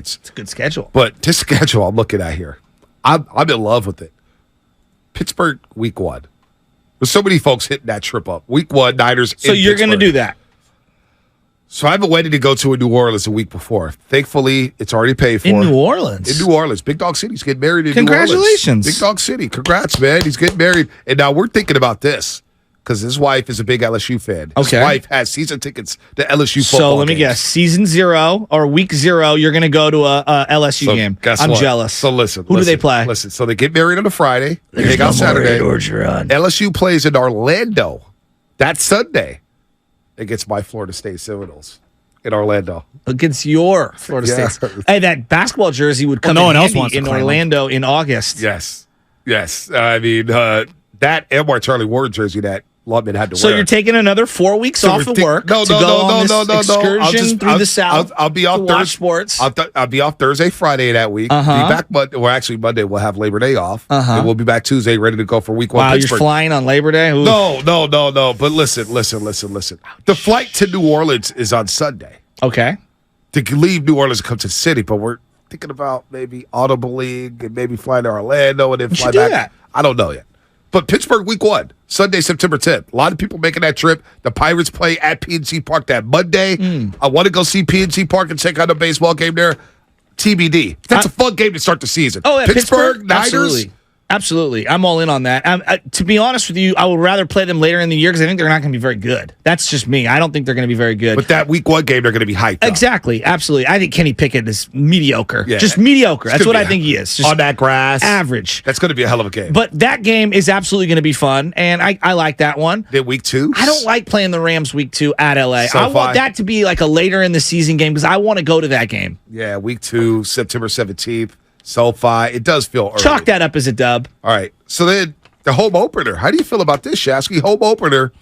It's a good schedule. But this schedule I'm looking at here, I'm in love with it. Pittsburgh, week 1. There's so many folks hitting that trip up. Week 1, Niners. So you're going to do that? So I have a wedding to go to in New Orleans a week before. Thankfully, it's already paid for. In New Orleans? In New Orleans. Big Dog City's getting married in New Orleans. Congratulations. Big Dog City. Congrats, man. He's getting married. And now we're thinking about this because his wife is a big LSU fan. His wife has season tickets to LSU football So let me guess. Season 0 or week 0, you're going to go to a LSU game. I'm jealous. So listen. Who do they play? Listen. So they get married on a Friday. They hang out Saturday. LSU plays in Orlando that Sunday against my Florida State Seminoles. In Orlando. Against your Florida State. Hey, that basketball jersey would come in Orlando in August. Yes. I mean, that and my Charlie Ward jersey that Lutman had to wear. So you're taking another 4 weeks off of work to go on this excursion through the South. I'll be off Thursday. Sports. I'll be off Thursday, Friday that week. Be back Monday. Well, actually, Monday we'll have Labor Day off. And we'll be back Tuesday, ready to go for week 1. Wow, Pittsburgh. You're flying on Labor Day? Oof. No. But listen. The flight to New Orleans is on Sunday. Okay. To leave New Orleans and come to the city, but we're thinking about maybe Audible League and maybe flying to Orlando and then fly back. That. I don't know yet. But Pittsburgh week 1, Sunday, September 10th. A lot of people making that trip. The Pirates play at PNC Park that Monday. I want to go see PNC Park and check out a baseball game there. TBD. That's a fun game to start the season. Oh, yeah, Pittsburgh Niners. Absolutely. I'm all in on that. To be honest with you, I would rather play them later in the year because I think they're not going to be very good. That's just me. I don't think they're going to be very good. But that week 1 game, they're going to be hyped up. Exactly. Absolutely. I think Kenny Pickett is mediocre. Yeah. Just mediocre. That's what I think he is. Just on that grass. Average. That's going to be a hell of a game. But that game is absolutely going to be fun, and I like that one. Then week 2? I don't like playing the Rams week 2 at LA. So I want that to be like a later in the season game because I want to go to that game. Yeah, week 2, September 17th. SoFi. It does feel early. Chalk that up as a dub. All right. So then the home opener. How do you feel about this, Shasky? Home opener,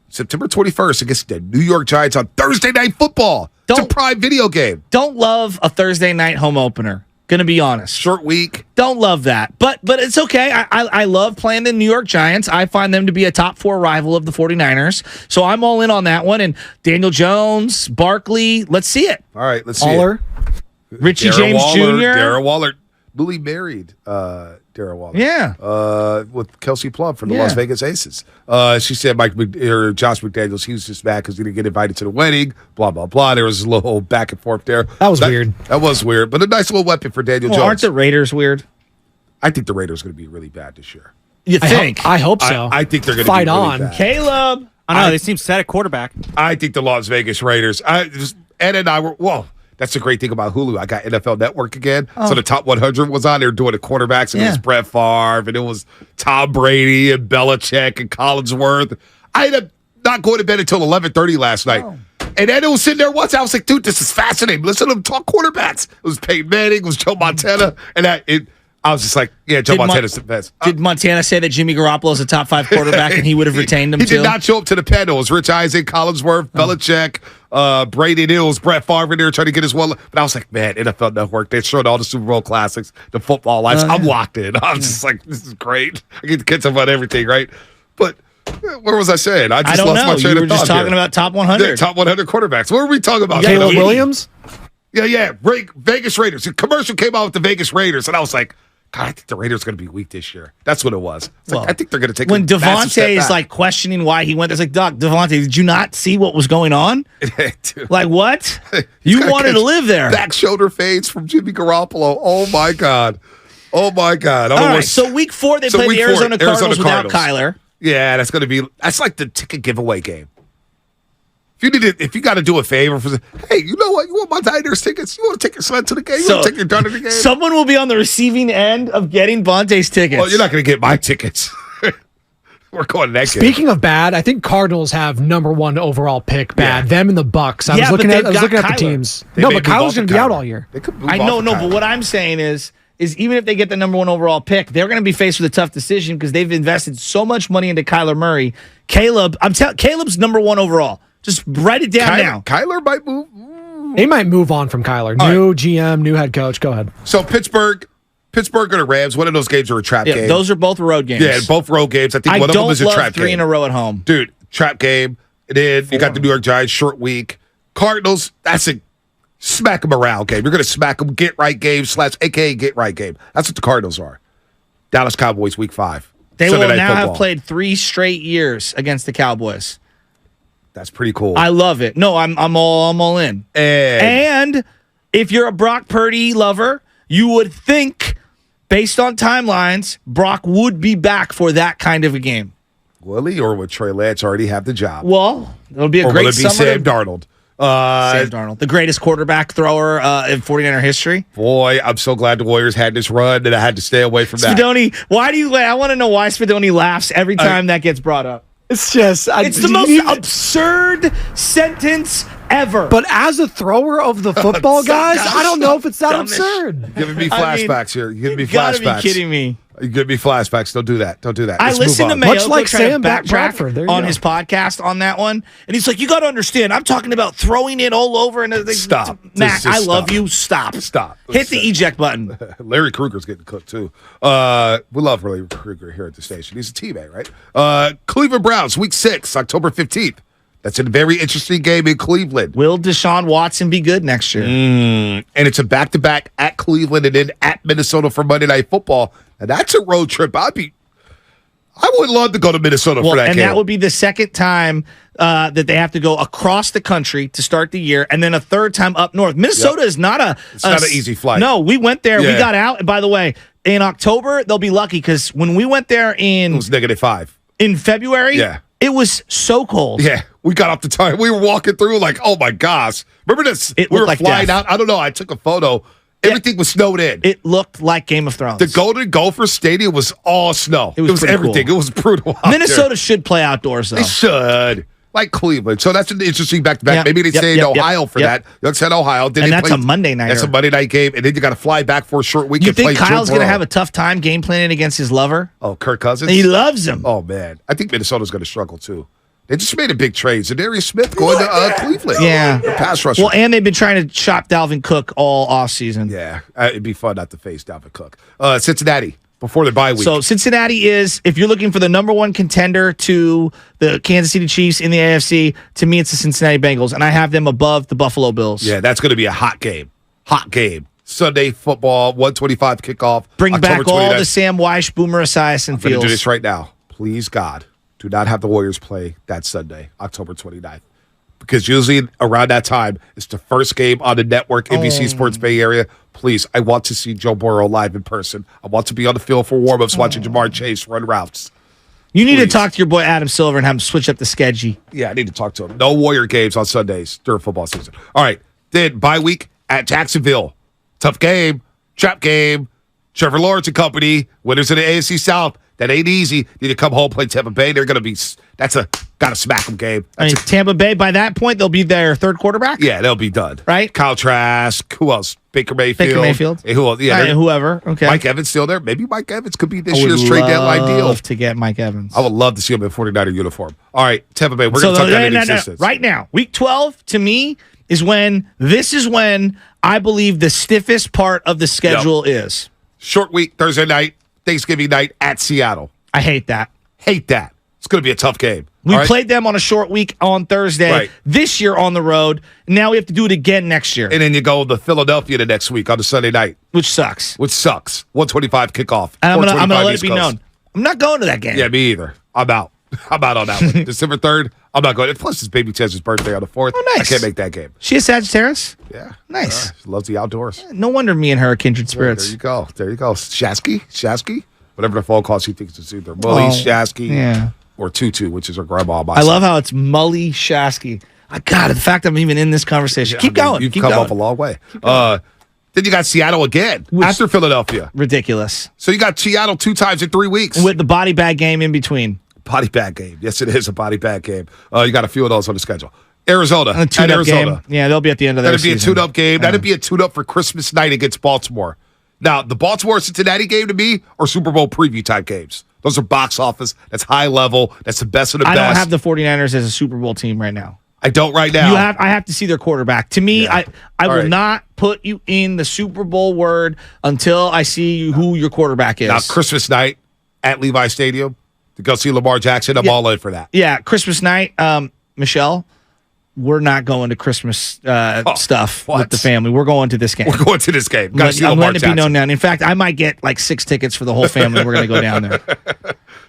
September 21st against the New York Giants on Thursday Night Football. It's a prime video game. Don't love a Thursday night home opener. Gonna be honest. Short week. Don't love that. But it's okay. I love playing the New York Giants. I find them to be a top 4 rival of the 49ers. So I'm all in on that one. And Daniel Jones, Barkley, let's see it. All right, let's see it. Richie James Jr. Darren Waller. Newly married Darren Waller. Yeah. With Kelsey Plum from the Las Vegas Aces. She said Josh McDaniels, he was just mad because he didn't get invited to the wedding, blah, blah, blah. There was a little back and forth there. That was weird. That was weird, but a nice little weapon for Daniel Jones. Aren't the Raiders weird? I think the Raiders are going to be really bad this year. You think? I hope so. I think they're going to be really bad. Caleb. I know, they seem set at quarterback. I think the Las Vegas Raiders. Ed and I were, whoa. That's the great thing about Hulu. I got NFL Network again. So the top 100 was on there doing the quarterbacks, and it was Brett Favre, and it was Tom Brady, and Belichick, and Collinsworth. I ended up not going to bed until 11:30 last night. And then it was sitting there once. I was like, dude, this is fascinating. Listen to them talk quarterbacks. It was Peyton Manning, it was Joe Montana, and I was just like, yeah, Joe Montana's the best. Did Montana say that Jimmy Garoppolo is a top 5 quarterback and he would have retained him He too? did not show up to the panel. It was Rich Eisen, Collinsworth, Belichick, Brady Hills, Brett Favre in there trying to get his one. But I was like, man, NFL Network, they showed all the Super Bowl classics, the football lives. I'm locked in. I'm just like, this is great. I get to catch up on everything, right? But where was I saying? I don't know. You were just talking about top 100. Yeah, top 100 quarterbacks. What were we talking about? Caleb Williams? Yeah. Vegas Raiders. The commercial came out with the Vegas Raiders, and I was like, God, I think the Raiders are going to be weak this year. That's what it was. I think they're going to take when a massive step Devontae is back. like questioning why he went there. It's like, Doc, Devontae, did you not see what was going on? Like, what? You wanted to live there. Back shoulder fades from Jimmy Garoppolo. Oh, my God. All right, so week 4, they play the Arizona Cardinals without Kyler. Yeah, that's like the ticket giveaway game. If you got to do a favor hey, you know what? You want my Niners tickets? You want to take your son to the game? You want to take your daughter to the game? Someone will be on the receiving end of getting Vontae's tickets. Well, you're not going to get my tickets. We're going to that game. Speaking of bad, I think Cardinals have number 1 overall pick. Bad. Them and the Bucks. I was looking at the teams. They but Kyler's going to be out all year. I know, but what I'm saying is even if they get the number 1 overall pick, they're going to be faced with a tough decision because they've invested so much money into Kyler Murray. Caleb's number 1 overall. Just write it down now. Kyler might move. They might move on from Kyler. New GM, new head coach. Go ahead. So Pittsburgh or the Rams, one of those games are a trap game. Those are both road games. Yeah, both road games. I think one of them is a trap game. I don't love 3 in a row at home. Dude, trap game. And then you got the New York Giants, short week. Cardinals, smack them around game. You're going to smack them get right game / AKA get right game. That's what the Cardinals are. Dallas Cowboys week 5. They Sunday will Night now Football. have played 3 straight years against the Cowboys. That's pretty cool. I love it. No, I'm all in. And if you're a Brock Purdy lover, you would think, based on timelines, Brock would be back for that kind of a game. Will he, or would Trey Lance already have the job? Well, it'll be a or great will it be summer. Sam Darnold? Sam Darnold, the greatest quarterback thrower in 49er history. Boy, I'm so glad the Warriors had this run that I had to stay away from that. Spadoni, why do you? I want to know why Spadoni laughs every time that gets brought up. It's just It's the most absurd sentence ever. But as a thrower of the football, guys, I don't know if it's that Dumb as- absurd. Giving me flashbacks here. You're giving me You gotta flashbacks. be kidding me. You're giving me flashbacks. Don't do that. Don't do that. I Let's listened to move on. Mayoco Much like try to Sam backtrack Bradford. There you on go. his podcast on that one, and he's like, "You got to understand, I'm talking about throwing it all over." And Stop. Matt, Just I love stop. you. Stop. Stop. Hit the eject button. Larry Kruger's getting cooked too. We love Larry Kruger here at the station. He's a teammate, right? Cleveland Browns, week 6, October 15th. That's a very interesting game in Cleveland. Will Deshaun Watson be good next year? And it's a back-to-back at Cleveland and then at Minnesota for Monday Night Football. And that's a road trip. I would love to go to Minnesota for that and game. that would be the second time that they have to go across the country to start the year, and then a third time up north. Minnesota is not It's not an easy flight. No, we went there. Yeah. We got out. And by the way, in October, they'll be lucky because when we went there It was -5. in February, Yeah. it was so cold. Yeah, we got off the time. We were walking through like, oh my gosh. Remember this? It we were looked like flying death. out. I don't know. I took a photo. Everything was snowed in. It looked like Game of Thrones. The Golden Gopher Stadium was all snow. It was pretty everything. cool. It was brutal. out Minnesota there. should play outdoors, though. They should. Like Cleveland. So that's an interesting back-to-back. Yep, Maybe they yep, stay yep, in yep, Ohio for yep. that. You said Ohio. Then And they that's play- a Monday nighter. That's a Monday night game. And then you got to fly back for a short week. You and play think Kyle's Joe going to Burrow. have a tough time game planning against his lover? Oh, Kirk Cousins? He loves him. Oh, man. I think Minnesota's going to struggle, too. They just made a big trade. Zadarius Smith going to Cleveland. Yeah. The pass rusher. Well, and they've been trying to shop Dalvin Cook all offseason. Yeah, it'd be fun not to face Dalvin Cook. Cincinnati, before the bye week. So Cincinnati is, if you're looking for the number one contender to the Kansas City Chiefs in the AFC, to me it's the Cincinnati Bengals, and I have them above the Buffalo Bills. yeah, that's going to be a hot game. Hot game. Sunday football, 1:25 kickoff. Bring October back all 29th. the Sam Weish, Boomer Esiason I'm going to do this feels. right now. Please, God, do not have the Warriors play that Sunday, October 29th. Because usually around that time, it's the first game on the network, NBC Sports Bay Area. Please, I want to see Joe Burrow live in person. I want to be on the field for warm-ups watching Jamar Chase run routes. You need to Please. talk to your boy Adam Silver and have him switch up the schedule. Yeah, I need to talk to him. No Warrior games on Sundays during football season. All right. Then bye week at Jacksonville. Tough game. Trap game. Trevor Lawrence and company. Winners of the AFC South. That ain't easy. Need to come home, play Tampa Bay. They're going to be, gotta smack them game. I mean, Tampa Bay, by that point, they'll be their third quarterback. Yeah, they'll be done. Right? Kyle Trask. Who else? Baker Mayfield. Baker Mayfield. Hey, who else? Yeah, All right, they're- whoever. Okay. Mike Evans still there. Maybe Mike Evans could be this I would year's trade deadline deal. love to get Mike Evans. I would love to see him in 49er uniform. All right, Tampa Bay. We're So going to talk about no, existence. right now, week 12 to me is when I believe the stiffest part of the schedule is. Short week, Thursday night, Thanksgiving night at Seattle. I hate that. Hate that. It's going to be a tough game. We All right? played them on a short week on Thursday. Right. This year on the road. Now we have to do it again next year, And then you go to Philadelphia the next week on the Sunday night, which sucks. which sucks. 125 kickoff. And I'm gonna 425 let it East be Coast. known. I'm not going to that game. Yeah, me either. I'm out. I'm out on that one. December 3rd, I'm not going. Plus, it's Baby Tez's birthday on the 4th. Oh, nice. I can't make that game. She is Sagittarius. Yeah. Nice. She loves the outdoors. No wonder me and her are kindred There spirits. you go. There you go. Shasky? Whatever the phone call she thinks it's either Mully, Oh, Shasky, yeah. or Tutu, which is her grandma on my I side. love how it's Mully Shasky. God, the fact I'm even in this conversation. Keep I mean, going. You've Keep come going. off a long way. Then you got Seattle again after Philadelphia. Ridiculous. So you got Seattle 2 times in 3 weeks. With the body bag game in between. Body bag game. Yes, it is a body bag game. You got a few of those on the schedule. Arizona. And a At tune-up Arizona. game. Yeah, they'll be at the end of their That'd be a season. tune-up game. That'd be a tune-up for Christmas night against Baltimore. Now, the Baltimore-Cincinnati game to me are Super Bowl preview type games. Those are box office. That's high level. That's the best of the I best. don't have the 49ers as a Super Bowl team right now. I don't right now. I have to see their quarterback. To me, Yeah. I All will right. not put you in the Super Bowl word until I see who your quarterback is. Now, Christmas night at Levi Stadium to go see Lamar Jackson. I'm all in for that. Yeah, Christmas night, Michelle, we're not going to Christmas stuff what? with the family. We're going to this game. We're going to this game. I'm letting it be known now. And in fact, I might get like 6 tickets for the whole family. We're going to go down there.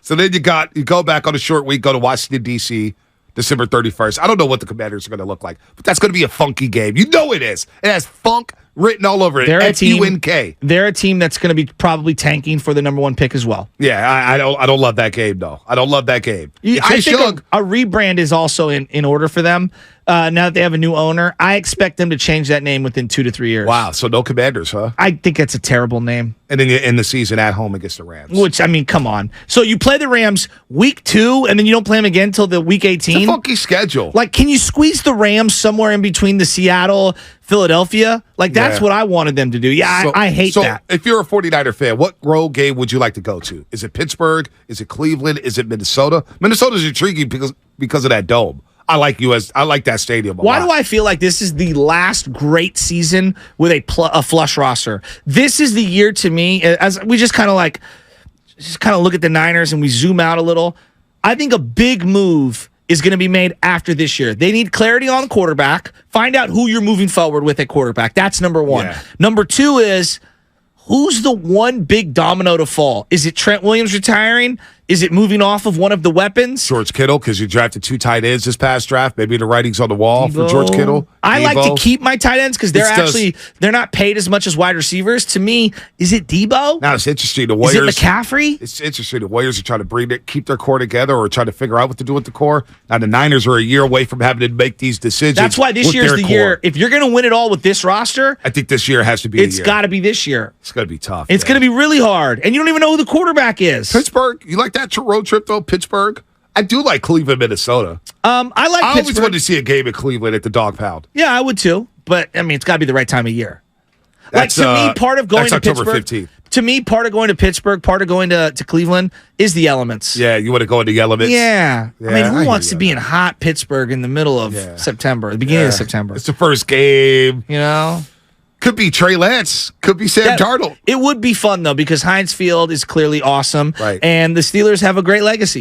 So then you go back on a short week, go to Washington, D.C., December 31st. I don't know what the Commanders are going to look like, but that's going to be a funky game. You know it is. It has funk written all over it. F-U-N-K. They're a team that's going to be probably tanking for the number 1 pick as well. Yeah, I don't love that game, though. I don't love that game. I think a rebrand is also in order for them. Now that they have a new owner, I expect them to change that name within 2 to 3 years. Wow, so no Commanders, huh? I think that's a terrible name. And then you end the season at home against the Rams. Which, I mean, come on. So you play the Rams week 2, and then you don't play them again until the week 18? It's a funky schedule. Like, can you squeeze the Rams somewhere in between the Seattle, Philadelphia? Like, that's what I wanted them to do. Yeah, I hate that. If you're a 49er fan, what road game would you like to go to? Is it Pittsburgh? Is it Cleveland? Is it Minnesota? Minnesota's intriguing because of that dome. I like that stadium a lot. Why do I feel like this is the last great season with a flush roster? This is the year to me, as we just kind of look at the Niners and we zoom out a little. I think a big move is going to be made after this year. They need clarity on the quarterback. Find out who you're moving forward with at quarterback. That's number 1. Yeah. Number 2 is, who's the one big domino to fall? Is it Trent Williams retiring? Is it moving off of one of the weapons? George Kittle, because you drafted 2 tight ends this past draft. Maybe the writing's on the wall for George Kittle. I like to keep my tight ends because they're not paid as much as wide receivers. To me, is it Debo? Now it's interesting. The Warriors. Is it McCaffrey? It's interesting. The Warriors are trying to keep their core together or trying to figure out what to do with the core. Now the Niners are a year away from having to make these decisions. That's why this year's the year. If you're going to win it all with this roster, I think this year has to be. It's got to be this year. It's going to be tough. It's going to be really hard, and you don't even know who the quarterback is. Pittsburgh. You like that road trip though? Pittsburgh. I do like Cleveland, Minnesota. I like Pittsburgh. I always wanted to see a game in Cleveland at the Dog Pound. Yeah, I would too. But I mean, it's got to be the right time of year. Like to me, part of going to October Pittsburgh. 15th. To me, part of going to Pittsburgh, part of going to Cleveland is the elements. Yeah, you want to go into the elements. Yeah. I mean, who wants to be in hot Pittsburgh in the middle of September, the beginning of September? It's the first game. You know. Could be Trey Lance. Could be Sam Darnold. It would be fun, though, because Heinz Field is clearly awesome. Right. And the Steelers have a great legacy.